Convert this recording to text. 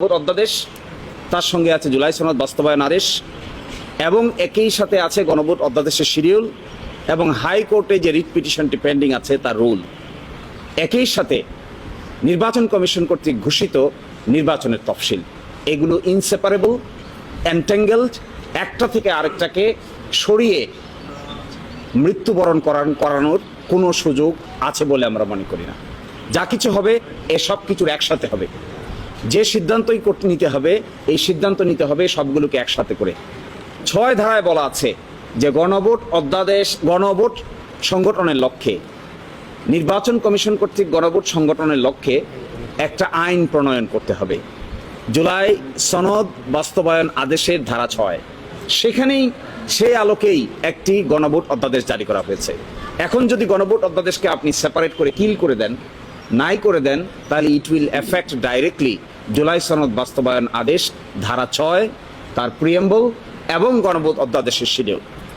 অধ্যাদেশ, তার সঙ্গে আছে জুলাই সনদ বাস্তবায়ন আদেশ এবং একই সাথে আছে গণভোট অধ্যাদেশের শিডিউল এবং হাইকোর্টে যে রিট পিটিশনটি পেন্ডিং আছে তার রুল। একই সাথে নির্বাচন কমিশন কর্তৃক ঘোষিত নির্বাচনের তফসিল, এগুলো ইনসেপারেবল, এন্ট্যাঙ্গেলড, একটা থেকে আরেকটাকে সরিয়ে মৃত্যুবরণ করানোর কোনো সুযোগ আছে বলে আমরা মনে করি না। যা কিছু হবে এসব কিছুর একসাথে হবে, যে সিদ্ধান্তই নিতে হবে এই সিদ্ধান্ত নিতে হবে সবগুলোকে একসাথে করে। ৬ ধারায় বলা আছে যে গণভোট অধ্যাদেশ গণভোট সংগঠনের লক্ষ্যে, নির্বাচন কমিশন কর্তৃক গণভোট সংগঠনের লক্ষ্যে একটা আইন প্রণয়ন করতে হবে। জুলাই সনদ বাস্তবায়ন আদেশের ধারা ৬, সেখানেই সেই আলোকেই একটি গণভোট অধ্যাদেশ জারি করা হয়েছে। এখন যদি গণভোট অধ্যাদেশকে আপনি সেপারেট করে কিল করে দেন, নাই করে দেন, তাহলে it will effect directly July সনদ বাস্তবায়ন আদেশ ধারা ৬, তার প্রিয়েম্বল এবং গণভোট অধ্যাদেশের শিডিউল।